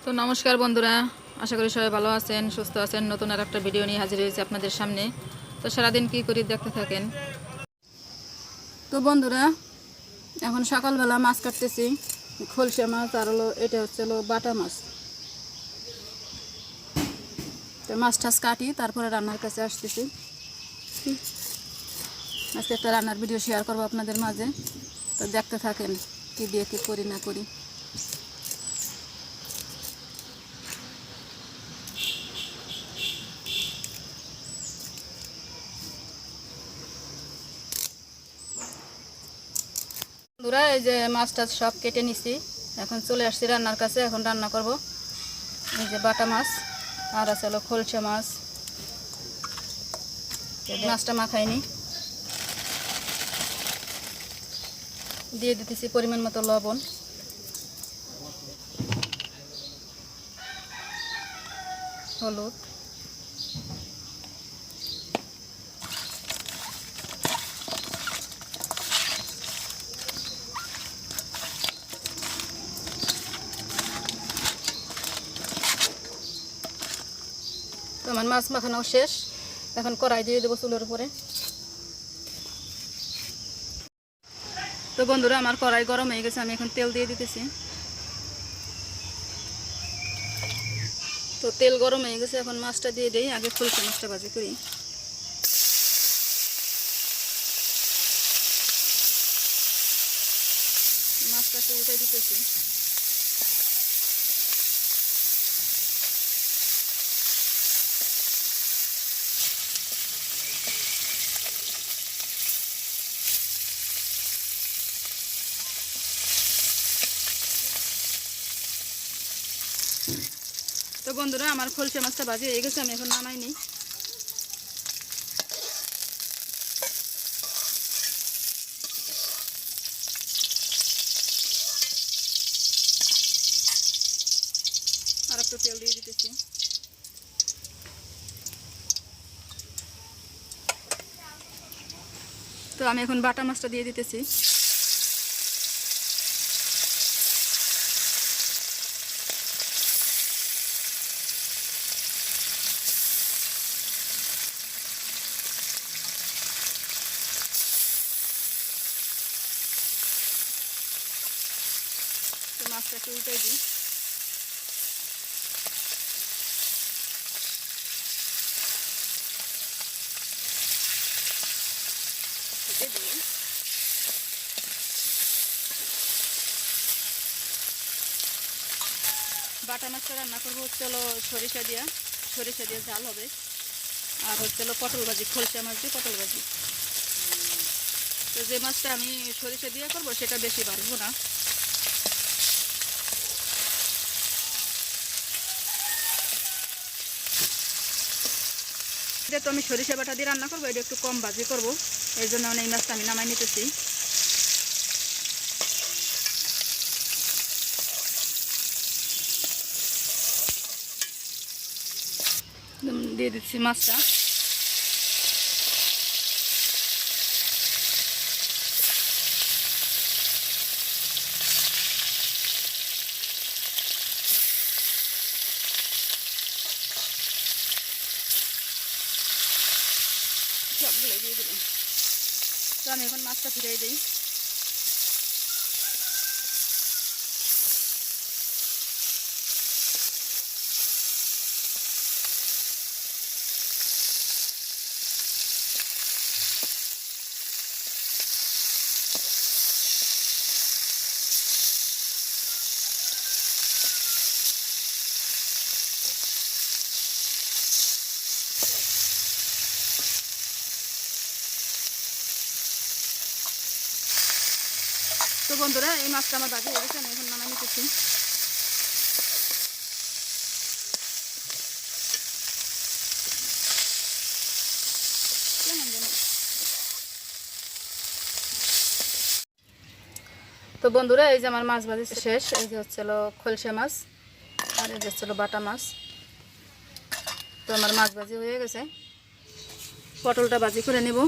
তো নমস্কার বন্ধুরা, আশা করি সবাই ভালো আছেন, সুস্থ আছেন। নতুন আর একটা ভিডিও নিয়ে হাজির হয়েছে আপনাদের সামনে। তো সারাদিন কি করি দেখতে থাকেন। তো বন্ধুরা, এখন সকালবেলা মাছ কাটতেছি, খলসা মাছ, আর হলো এটা হচ্ছে বাটা মাছ। তো মাছ টাছ কাটি, তারপরে রান্নার কাছে আসতেছি। আজকে একটা রান্নার ভিডিও শেয়ার করবো আপনাদের মাঝে। তো দেখতে থাকেন কি দিয়ে কি করি না করি। বন্ধুরা, এই যে মাছ টাছ সব কেটে নিছি, এখন চলে আসছি রান্নার কাছে। এখন রান্না করব এই যে বাটা মাছ, আর আছে হলো খলসা মাছ। মাছটা মাখাইনি, দিয়ে দিতেছি পরিমাণ মতো লবণ, হলুদ, তো আমার মাছ মাখানো শেষ। এখন কড়াই দিয়ে দেবো চুলের উপরে। তো বন্ধুরা, আমার কড়াই গরম হয়ে গেছে, আমি এখন তেল দিয়ে দিতেছি। তো তেল গরম হয়ে গেছে, এখন মাছটা দিয়ে দিই। আগে খলসা মাছটা ভাজি করি। মাছটাকে উল্টে দিতেছি। তো বন্ধুরা, আমার খলসা মাছটা ভাজি হয়ে গেছে, আমি এখন নামাই নিই। আর একটু তেল দিয়ে দিতেছি। তো আমি এখন বাটা মাছটা দিয়ে দিতেছি। তো মাছটাকে উল্টে দিই। বাটা মাছটা রান্না করবো হচ্ছে সরিষা দিয়ে ঝাল হবে। আর হচ্ছে পটল ভাজি, খলসা মাছ দিয়ে পটল ভাজি। তো যে মাছটা আমি সরিষা দিয়ে করবো সেটা বেশি বাড়বো না। এটা তো আমি সরিষা বাটা দিয়ে রান্না করবো, এটা একটু কম ভাজি করবো, এই জন্য এই মাছটা আমি নামাই নিতেছি। দিয়ে দিচ্ছি মাছটা। সবগুলো দিয়ে দিলাম। তো আমি এখন মাছটা ফিরিয়ে দিই। তো বন্ধুরা, এই মাছটা আমার ভাজি হয়ে গেছে, আমি এখন নামাই নিতেছি। তো বন্ধুরা, এই যে আমার মাছ ভাজি শেষ। এই যে হচ্ছে খলসা মাছ, আর এই যে হচ্ছে বাটা মাছ। তো আমার মাছ ভাজি হয়ে গেছে। পটলটা ভাজি করে নেব।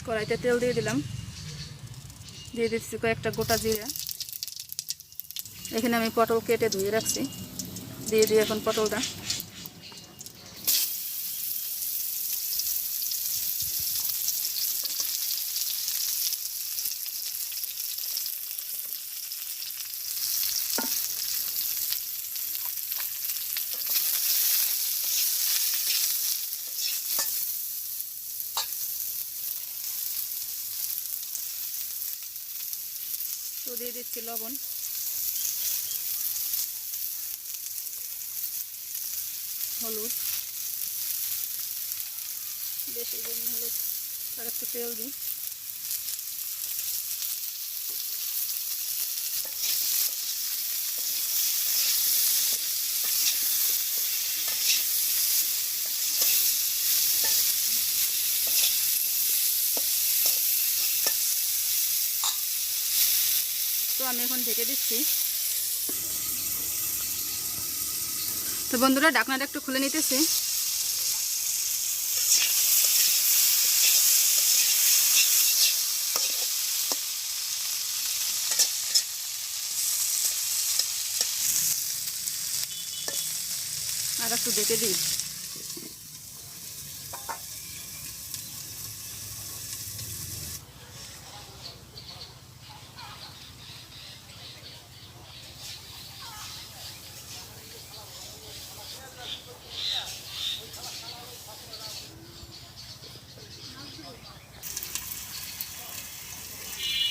কড়াইতে তেল দিয়ে দিলাম, দিয়ে দিচ্ছি কয়েকটা গোটা জিরা, এখানে আমি পটল কেটে ধুয়ে রাখছি, দিয়ে দিই এখন পটলটা। তো দিয়ে দিচ্ছি লবণ, হলুদ, বেশি হলুদ, আর একটু তেল দিই। তো আমি এখন ঢেকে দিচ্ছি। তো বন্ধুরা, ঢাকনাটা একটু খুলে নিতেছি। আর একটু ঢেকে দিই।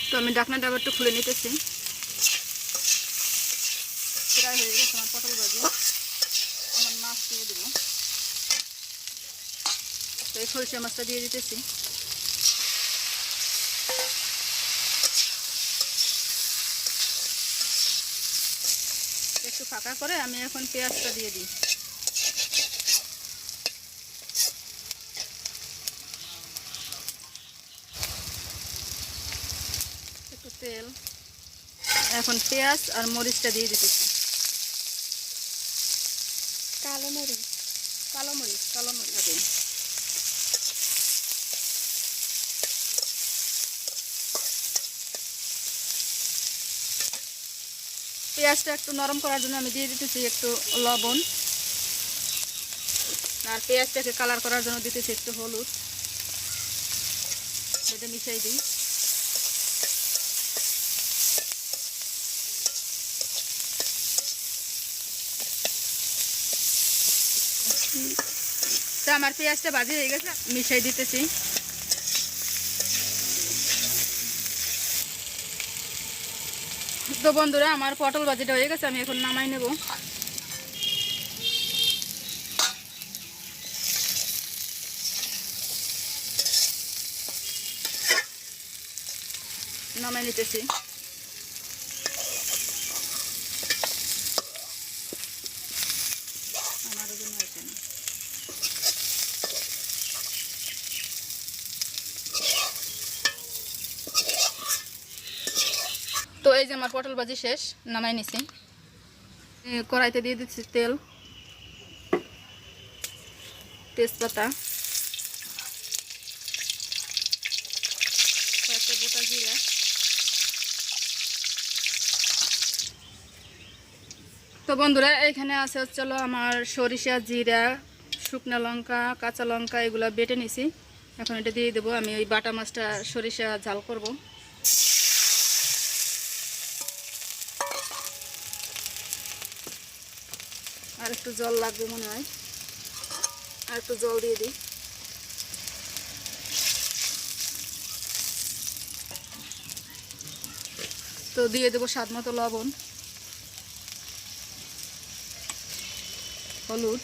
তো আমি ঢাকনাটা আবার একটু খুলে নিতেছি। প্রায় হয়ে গেছে আমার পটল ভাজি। আমার মাছ দিয়ে দেবো। তো এই সরিষা মাছটা দিয়ে দিতেছি। একটু ফাঁকা করে আমি এখন পেঁয়াজটা দিয়ে দিই। একটু তেল, এখন পেঁয়াজ আর মরিচটা দিয়ে দিতেছি। কালো মরিচ আছে। পেঁয়াজটা একটু নরম করার জন্য আমি দিয়ে দিতেছি একটু লবণ, আর পেঁয়াজটাকে কালার করার জন্য দিতেছি একটু হলুদ। এটা মিশাই দিই। তো আমার পেঁয়াজটা ভাজি হয়ে গেছে, মিশাই দিতেছি। তো বন্ধুরা, আমার পটল ভাজিটা হয়ে গেছে, আমি এখন নামাই নেব। নামাই নিতেছি। আমার জন্য হয়েছে না। তো এই যে আমার পটল ভাজি শেষ, নামাই নিছি। কড়াইতে দিয়ে দিচ্ছি তেল, তেজপাতা, কয়েকটা গোটা জিরা, তো বন্ধুরা এখানে আছে হচ্ছে আমার সরিষা, জিরা, শুকনো লঙ্কা, কাঁচা লঙ্কা এগুলো বেটে নিছি। এখন এটা দিয়ে দেবো। আমি ওই বাটা মাছটা সরিষা ঝাল করব। আর একটু জল লাগবে মনে হয়, আর একটু জল দিয়ে দিই। তো দিয়ে দেবো স্বাদ মতো লবণ, হলুদ,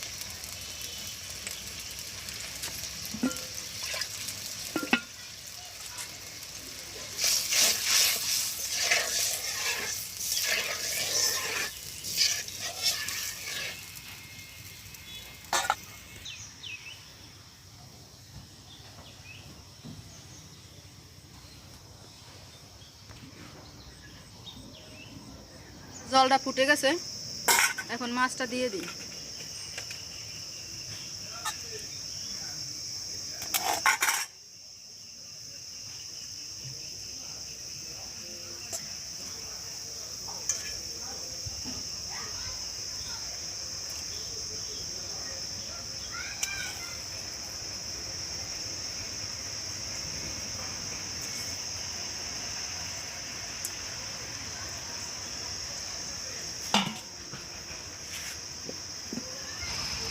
জলটা ফুটে গেছে, এখন মাছটা দিয়ে দিই।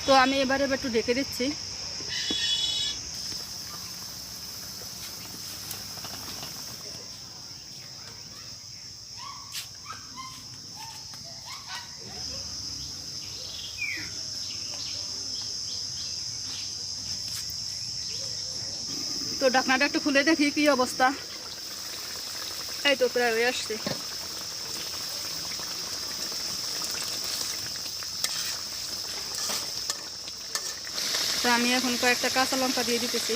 তো আমি এবারে একটু ঢেকে দিচ্ছি। তো ঢাকনাটা একটু খুলে দেখি কি অবস্থা। এই তো প্রায় হয়ে আসছে। তো আমি এখন কয়েকটা কাঁচা লঙ্কা দিয়ে দিতেছি।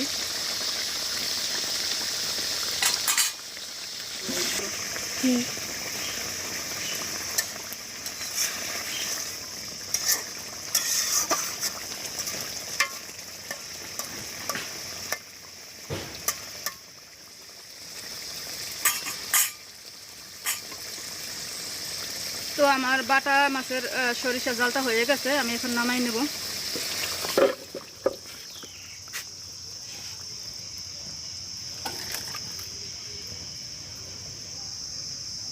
তো আমার বাটা মাছের সরিষা জালটা হয়ে গেছে, আমি এখন নামাই নেব।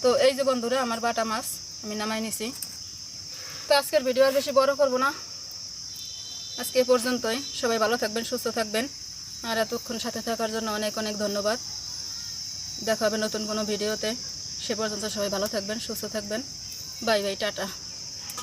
তো এই যে বন্ধুরা আমার বাটা মাছ আমি নামাই নিছি। তো আজকের ভিডিও আর বেশি বড় করব না, আজকে এ পর্যন্তই। সবাই ভালো থাকবেন, সুস্থ থাকবেন, আর এতক্ষণ সাথে থাকার জন্য অনেক অনেক ধন্যবাদ। দেখা হবে নতুন কোনো ভিডিওতে। সে পর্যন্ত সবাই ভালো থাকবেন, সুস্থ থাকবেন। Bye bye, tata.